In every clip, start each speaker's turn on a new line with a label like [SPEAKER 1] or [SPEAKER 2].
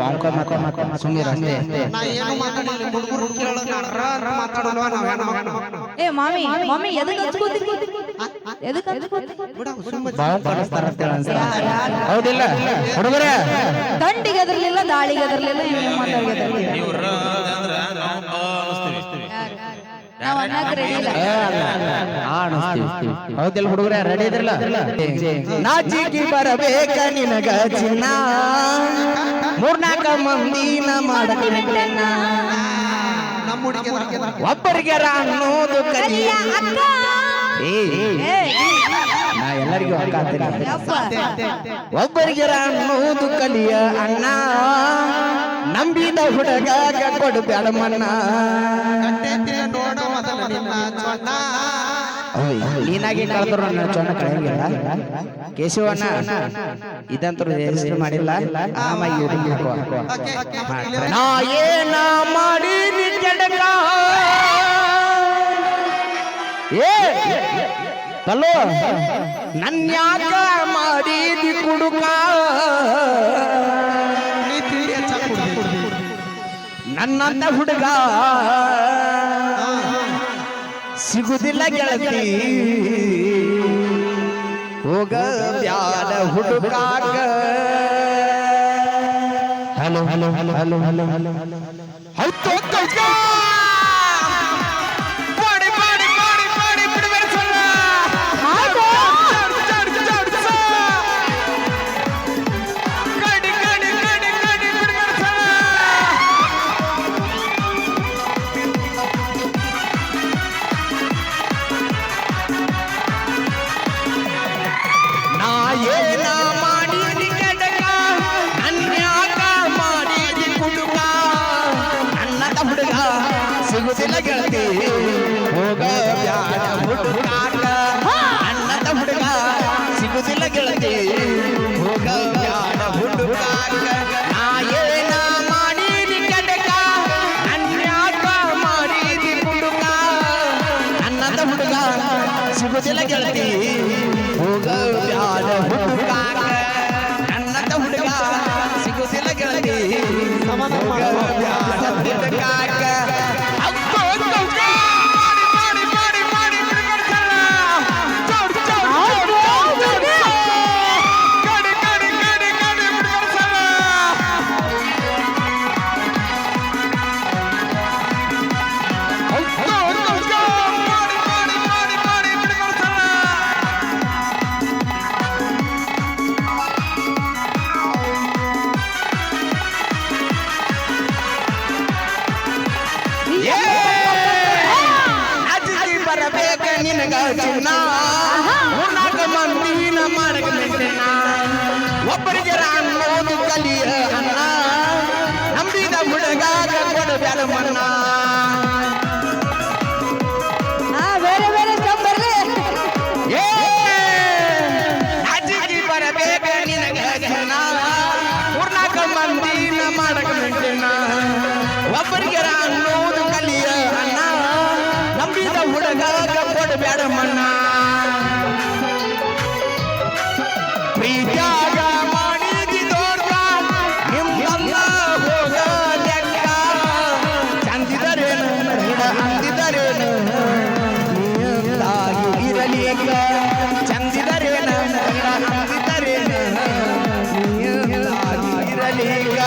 [SPEAKER 1] ಅಂಕ ಮಾತಾಡ ಸುಮ್ಮನೆ ಅಷ್ಟೇ
[SPEAKER 2] ನಾ ಏನು ಮಾತಾಡಿಲ್ಲ ಹುಡುಗರು ಕೇಳೋಣ ಮಾತಾಡೋಣ
[SPEAKER 3] ಏ ಮಾಮಿ ಮಾಮಿ ಎದಕ್ಕೆ ಹಚ್ಕೋತಿ ಎದಕ್ಕೆ ಹಚ್ಕೋತಿ
[SPEAKER 1] ಬಾವು ಕಳಿಸ್ತಾರ ಅಂತ ಹೌದಿಲ್ಲ ಹುಡುಗರೇ
[SPEAKER 3] ದಂಡಿಗೆ ಅದರಲಿಲ್ಲ ದಾಳಿಗೆ ಅದರಲಿಲ್ಲ ಏನು ಮಾತಾಡಿಗೆ ನಾವು ಅನ್ನಕ್ಕೆ ರೆಡಿ ಇಲ್ಲ
[SPEAKER 1] ಹೌದಿಲ್ಲ ಹುಡುಗರೇ ರೆಡಿ ಇದ್ರಲ್ಲ ನಾಚಿಕಿ ಬರಬೇಕ ನಿನಗ ಚಿನ್ನ ಮೂರ್ನಾಲ್ಕ ಮಂದಿನ ಮಾಡಬೇಕನ್ನ ಒಬ್ಬರಿಗೆ ಅನ್ನೋದು ಕಲಿಯ ನಾ ಎಲ್ಲರಿಗೂ ಅಕ್ಕ ಒಬ್ಬರಿಗೆ ಅನ್ನೋದು ಕಲಿಯ ಅಣ್ಣ ನಂಬಿದ ಹುಡುಗ ಕೊಡು ಬ್ಯಾಡ ಮನ್ನ ನೀನಾಗಿ ಕಳೆದ್ರು ನನ್ನ ಚೊಣ್ಣ ಕಳೆಯಂಗಿಲ್ಲ ಕೇಶವಣ್ಣ ಇದಂತೂ ರಿಜಿಸ್ಟರ್ ಮಾಡಿಲ್ಲ ನಾ ಏನ ಮಾಡಿ ಕೆಡಕ ಏ ಹಲೋ ನನ್ಯಾಕ ಮಾಡಿದಿ ಕುಡುಕ ನನ್ನಂತ ಹುಡುಗ ಸಿಗುದಿಲ್ಲ ಗೆಳತಿ ಹೋಗ ಬ್ಯಾಡ ಹುಡುಕಾಗ hello hello hello hello hello hello ಹೌದು ಸಿಗುದಿಲ್ಲ ಗೆಳತಿ ಹೋಗ ಬ್ಯಾಡ ಹುಡುಕಾಗ ಅಣ್ಣದ ಹುಡುಗ ಸಿಗುದಿಲ್ಲ ಗೆಳತಿ ಹೋಗ ಬ್ಯಾಡ ಹುಡುಕಾಗ ನಾ ಏನ ಮಾಡಿದಿ ಕೆಡಕ ಅನ್ಯಾಕ ಮಾಡಿದಿ ಹುಡುಗ ಅಣ್ಣದ ಹುಡುಗ ಸಿಗುದಿಲ್ಲ ಗೆಳತಿ ಹೋಗ ಬ್ಯಾಡ ಹುಡುಕಾಗ ಅಣ್ಣದ ಹುಡುಗ ಸಿಗುದಿಲ್ಲ ಗೆಳತಿ ಹೋಗ ಬ್ಯಾಡ ಹುಡುಕಾಗ ಚಿನ್ನ ಮೂರ್ನಾಲ್ಕು ಮಂದಿನ ಮಾಡಬೇಕನ್ನ ಒಬ್ಬರಿಗೆ ಅನ್ನೋದು ಕಲಿಯ ಅನ್ನ ನಂಬಿದ ಹುಡುಗಾಗ ಕೊಡಬ್ಯಾಡ ಮನ್ನ
[SPEAKER 3] ಬೇರೆ ಬೇರೆ ಬರ್ಲಿ
[SPEAKER 1] ಏ ಅಜ್ಜಿಗೆ ಬರಬೇಕ ನಿನಗ ಚಿನ್ನ ಮೂರ್ನಾಲ್ಕು ಮಂದಿನ ಮಾಡಬೇಕನ್ನ ಒಬ್ಬರಿಗೆ ಅನ್ನೋದು ಕಲಿಯ ಅನ್ನ ನಂಬಿದ ಹುಡುಗಾಗ ಬ್ಯಾಡ ಮನ್ನ ಪ್ರೀತ್ಯಾಗ ಮಾಡಿದಿ ದೋರ್ಗ ನಿಮ್ದಲ್ಲ ಹೋಗ ಲೆಕ್ಕ ಚಂದಿದರೇನು ಹಿಡ ಅಂದಿದರೇನು ನೀದಾಗಿ ಇರಲಿಕ ಚಂದಿದರೇನು ಹಿಡ ಅಂದಿದರೇನು ನೀದಾಗಿ ಇರಲಿಕ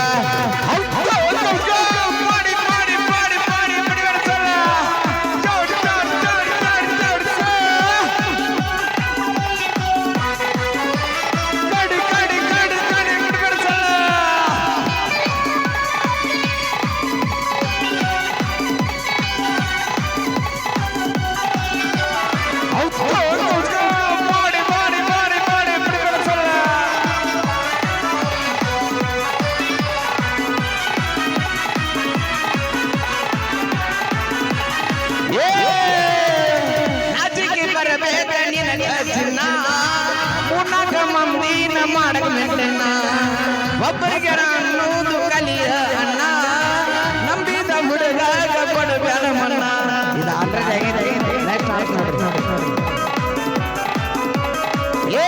[SPEAKER 1] ಒಬ್ಬರಿಗೆ ಅನ್ನೋದು ಕಲಿಯ ಅಣ್ಣ ನಂಬಿದ ಹುಡುಗ ಕೊಡಬೇಡ ಮನ್ನ ಇದು ಆಲ್ರೆಡಿ ಏ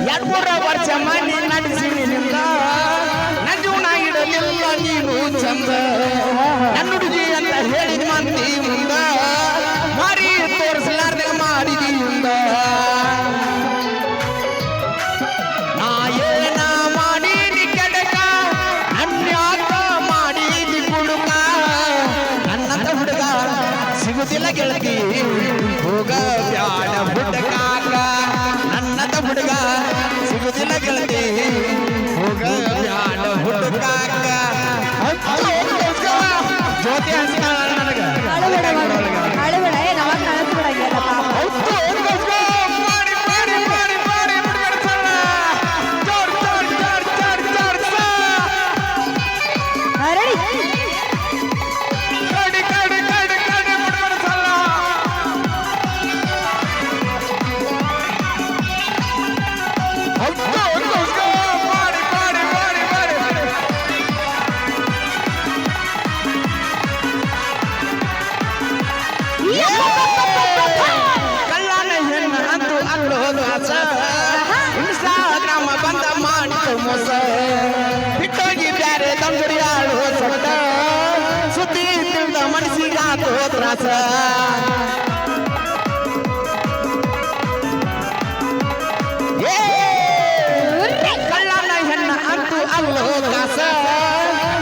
[SPEAKER 1] 2-3 ವರ್ಷ ಮಾಡಿ ನಡೆಸಿ ನಿಂದ ನನ್ನ ಚಂದ ನನ್ನ ಹುಡುಗಿ ಅಂತ ಹೇಳಿದ ಮಂದಿ ಮುಂದ ಮಾರಿ ತೋರಿಸಲಾರ್ದ ಮಾಡಿದಿ ಮುಂದ ನಾ ಏನ ಮಾಡೀನಿ ಕೆಡಕ ಅನ್ಯಾಕ ಮಾಡೀನಿ ಕುಡುಕ ನನ್ನಂತ ಹುಡುಗ ಸಿಗುದಿಲ್ಲ ಗೆಳತಿ ಹೋಗ ಬ್ಯಾಡ ಹುಡುಕಾಕ ನನ್ನಂತ ಹುಡುಗ ಸಿಗುದಿಲ್ಲ ಗೆಳತಿ ಹೋಗ ಬ್ಯಾಡ ಹುಡುಕಾಕ ಜ್ಯೋತಿ ಹಂಚ್ತಾಳ ನನಗ
[SPEAKER 3] ಅಳಬೇಡ ಅಳಬೇಡ ಏ ನವಾಗ ಕಳಿಸ್ಬಿಡ
[SPEAKER 1] ಕಳ್ಳನ ಹೆಣ್ಣ ಅಂದು ಅಲ್ಲೋದು ಆಸ ಇನ್ಸ್ಟಾಗ್ರಾಮ ಬಂದ ಮಾಡಿತು ಮೋಸ ಬಿಟ್ಟೋಗಿ ಬ್ಯಾರೆ ತಂಗುಡಿ ಆಳು ಸೊಟ್ಟ ಸುದ್ದಿ ತಿಳಿದ ಮನಸ್ಸಿಗಾತು ತ್ರಾಸ ಏ ಕಳ್ಳನ ಹೆಣ್ಣ ಅಂದು ಅಲ್ಲೋದು ಆಸ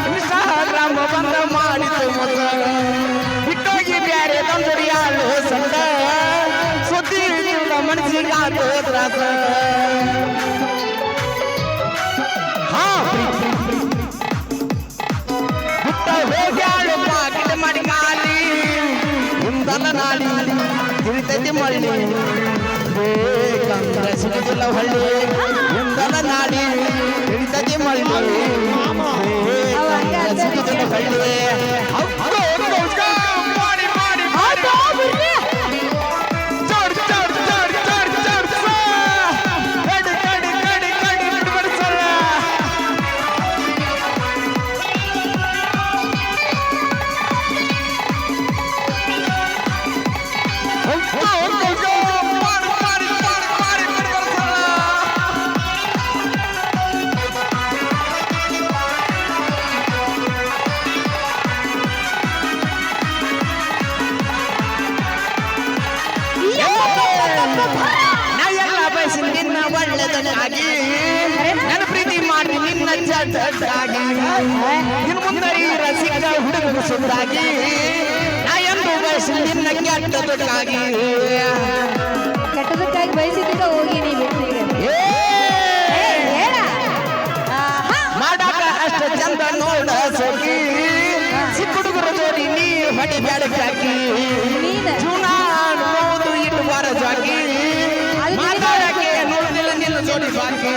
[SPEAKER 1] ಇನ್ಸ್ಟಾಗ್ರಾಮ ಬಂದ ಮಾಡಿತು ಮೋಸ ಬಿಟ್ಟೋಗಿ ಬ್ಯಾರೆ ತಂಗುಡಿ ಆಳು ಸೊಟ್ಟ ಸುದ್ದಿ ತಿಳಿದ ಮನಸ್ಸಿಗಾತು ತ್ರಾಸ ಪುಟ್ಟ ಹೋಗ್ಯಾಳು ಪಾಕಿಟ್ ಮಾಡಿ ಕಾಲಿ ಇಂದನ ನಾಡಿ ತಿಳಿತೈತಿ ಮಳ್ಳಿ ಬೇಕಂದ್ರೆ ಸಿಗುದಿಲ್ಲ ಹಳ್ಳಿ ಇಂದನ ನಾಡಿ ತಿಳಿತೈತಿ ಮಳ್ಳಿ ಬೇಕಂದ್ರೆ ಸಿಗುದಿಲ್ಲ ಹಳ್ಳಿ ನಿನ್ನ ಒಳ್ಳೆದಕ್ಕಾಗಿ ನನ್ನ ಪ್ರೀತಿ ಮಾಡಿ ನಿನ್ನ ಜಡ್ಡಾಗಿ ಇನ್ನು ಮುಂದೆ ಈ ರಸಿಕ ಹುಡುಗರು ಸುಂದಾಗಿ ನಾ ಎಂದು ಬಯಸಿ ನಿನ್ನ ಕೆಟ್ಟದಕ್ಕಾಗಿ
[SPEAKER 3] ಕೆಟ್ಟದಕ್ಕಾಗಿ ಬಯಸಿದ್ದಕ್ಕೆ ಹೋಗಿ ನೀ
[SPEAKER 1] ಮಾಡಾಕ ಅಷ್ಟ ಚಂದ ನೋಡ ಸೋಕಿ ಸಿಕ್ಕ ಹುಡುಗರ ಜೋಡಿ ನೀ ಹೊಡಿ ಬ್ಯಾಡಕ್ಕಾಗಿ ಜೂನ ನೋದು ಇಟ್ಟು ಬಾರ ಜಾಕಿ ಮಾತಾಡಕ್ಕೆ ನೋಡಿದಿಲ್ಲ ನಿನ್ನ ಜೋಡಿ ಬಾಕಿ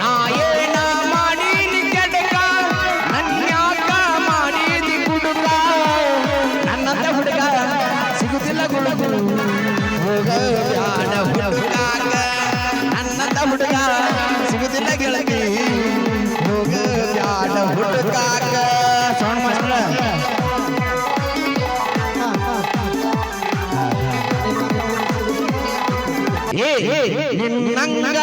[SPEAKER 1] ನಾ ಏನ ಮಾಡೀನಿ ಕೆಡಕ ನನ್ಯಾಕ ಮಾಡೀನಿ ಕುಡುಕ ನನ್ನಂತ ಹುಡುಗ ಸಿಗುದಿಲ್ಲ ಗುಡುಗು ಹೋಗ ಬ್ಯಾಡ ಹುಡುಕಾಕ ನನ್ನಂತ ಹುಡುಗ ಸಿಗುದಿಲ್ಲ ಗೆಳತಿ ಹೋಗ ಬ್ಯಾಡ ಹುಡುಕಾಕ ಸೌಂಡ್ ಮಾಸ್ಟರ್ ನಿನ್ನಂಗ